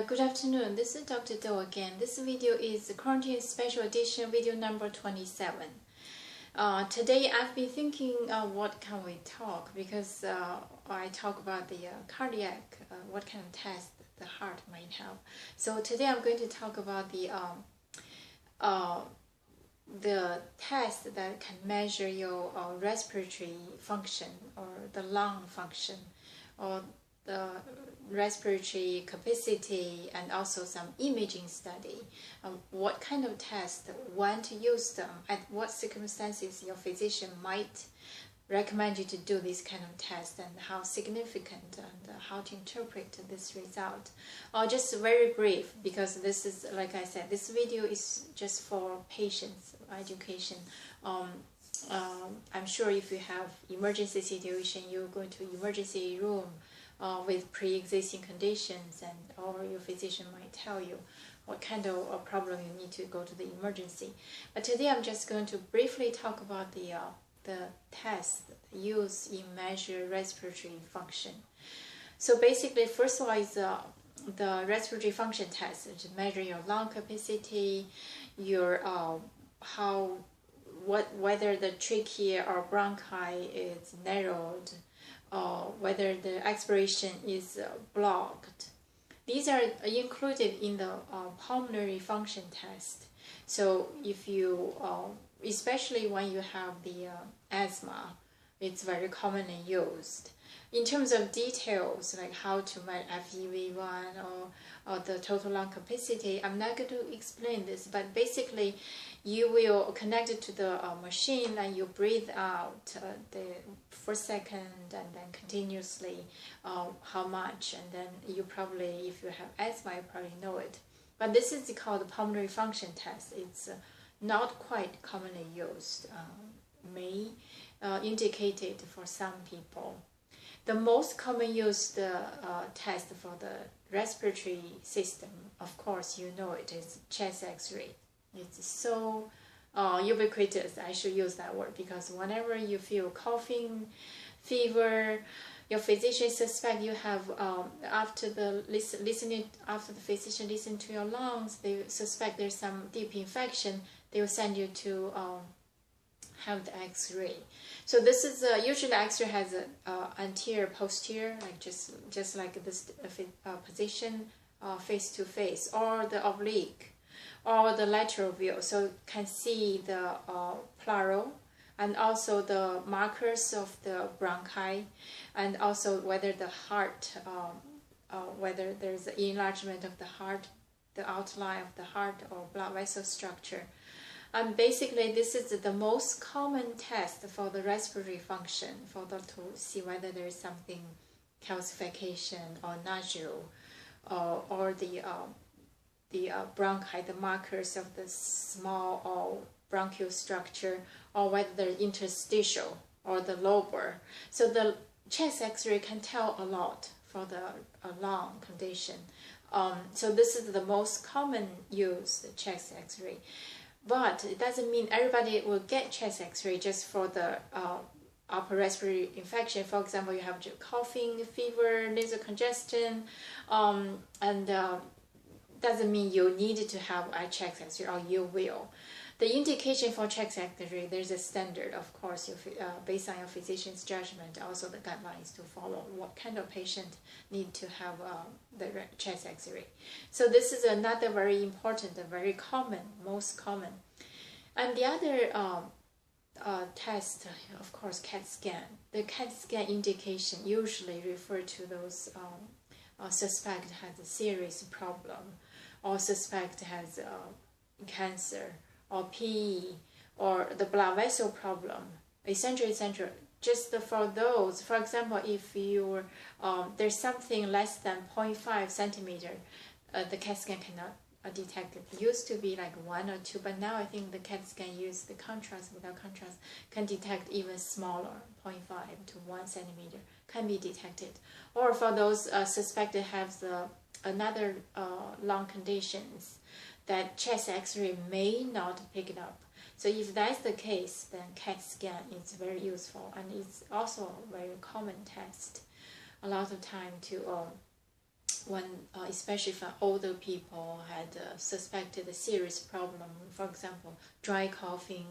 Good afternoon, this is Dr. Do again. This video is the Quarantine Special Edition video number 27. Today I've been thinking what can we talk, because I talk about the cardiac, what kind of test the heart might have. So today I'm going to talk about the test that can measure your respiratory function, or the lung function, or the respiratory capacity, and also some imaging study. What kind of test, when to use them, at what circumstances your physician might recommend you to do this kind of test, and how significant, and how to interpret this result. Just very brief, because this is, like I said, this video is just for patients education. I'm sure if you have emergency situation, you go to emergency room with pre-existing conditions, and or your physician might tell you what kind of problem you need to go to the emergency. But today I'm just going to briefly talk about the test used in measure respiratory function. So basically, first of all is the respiratory function test to measure your lung capacity, your whether the trachea or bronchi is narrowed, whether the expiration is blocked. These are included in the pulmonary function test. So if you, especially when you have the asthma, it's very commonly used. In terms of details, like how to measure FEV1 or the total lung capacity, I'm not going to explain this, but basically you will connect it to the machine, and you breathe out the first second, and then continuously how much, and then you probably, if you have asthma, you probably know it. But this is called the pulmonary function test. It's not quite commonly used, may indicate it for some people. The most common used test for the respiratory system, of course, you know it, is chest X-ray. It's so ubiquitous, I should use that word, because whenever you feel coughing, fever, your physician suspect you have, after the physician listen to your lungs, they suspect there's some deep infection, they will send you to have the X-ray. So this is usually X-ray has a anterior, posterior, like just like this position, face to face, or the oblique, or the lateral view. So can see the pleural, and also the markers of the bronchi, and also whether the heart, whether there's enlargement of the heart, the outline of the heart, or blood vessel structure. And basically, this is the most common test for the respiratory function, for them to see whether there is something calcification or nodule, or the bronchi, the markers of the small or bronchial structure, or whether they're interstitial or the lobar. So the chest X-ray can tell a lot for the lung condition. So this is the most common used chest X-ray. But it doesn't mean everybody will get chest X-ray just for the upper respiratory infection. For example, you have coughing, fever, nasal congestion, and doesn't mean you need to have a chest X-ray, or you will. The indication for chest X-ray, there's a standard, of course, based on your physician's judgment, also the guidelines to follow what kind of patient need to have the chest X-ray. So this is another very important, very common, most common. And the other test, of course, CAT scan. The CAT scan indication usually refer to those suspect has a serious problem, or suspect has cancer, or PE, or the blood vessel problem, etc., etc. Just for those, for example, if you there's something less than 0.5 centimeter, the CAT scan cannot detect it. It used to be like 1 or 2, but now I think the CAT scan use the contrast, without contrast, can detect even smaller, 0.5 to 1 centimeter can be detected. Or for those suspected have another lung conditions, that chest X-ray may not pick it up. So if that's the case, then CAT scan is very useful, and it's also a very common test. A lot of time to when, especially for older people, had suspected a serious problem, for example, dry coughing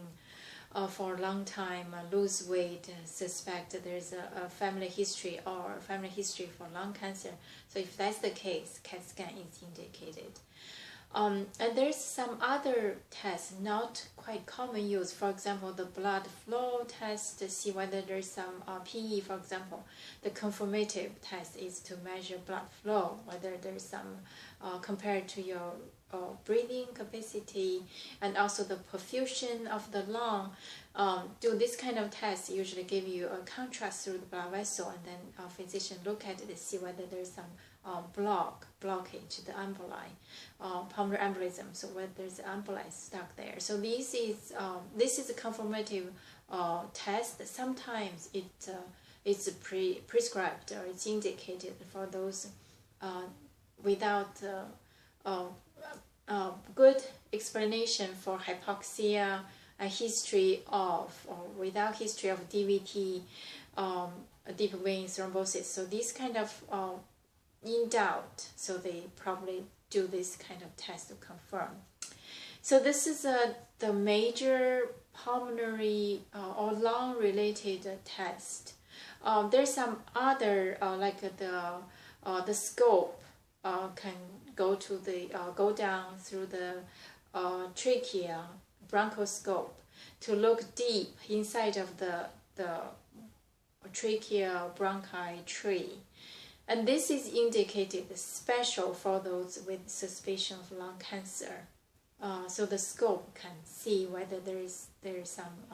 for a long time, lose weight, suspect there's a family history or family history for lung cancer. So if that's the case, CAT scan is indicated. And there's some other tests not quite common use. For example, the blood flow test to see whether there's some PE, for example. The confirmative test is to measure blood flow, whether there's some compared to your breathing capacity, and also the perfusion of the lung. Do this kind of test usually give you a contrast through the blood vessel, and then a physician look at it to see whether there's some blockage, the emboli, pulmonary embolism. So whether there's emboli stuck there. So this is a confirmative test. Sometimes it's prescribed or it's indicated for those without good explanation for hypoxia, a history of, or without history of DVT, deep vein thrombosis. So this kind of in doubt, so they probably do this kind of test to confirm. So this is the major pulmonary or lung related test. There's some other like the scope can go down through the trachea, bronchoscope, to look deep inside of the trachea bronchi tree. And this is indicated special for those with suspicion of lung cancer. So the scope can see whether there is some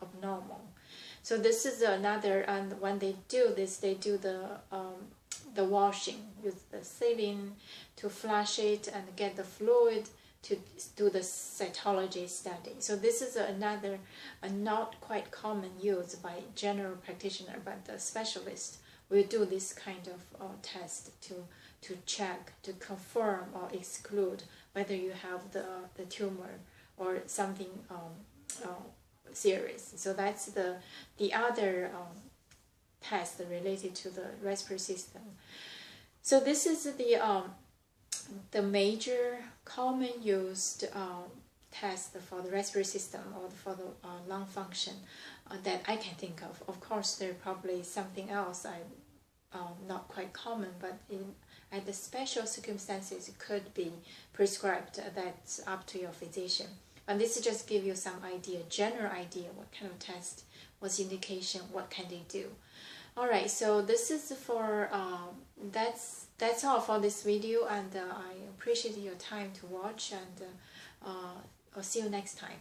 abnormal. So this is another, and when they do this, they do the washing, use the saline to flush it and get the fluid to do the cytology study. So this is another not quite common use by general practitioner, but the specialist will do this kind of test to check, to confirm or exclude whether you have the tumor or something serious. So that's the other test related to the respiratory system. So this is the major common used test for the respiratory system or for the lung function that I can think of. Of course, there probably something else not quite common, but at the special circumstances it could be prescribed. That's up to your physician. And this just give you some idea, general idea, what kind of test, what's indication, what can they do. All right, so this is for that's all for this video, and I appreciate your time to watch, and I'll see you next time.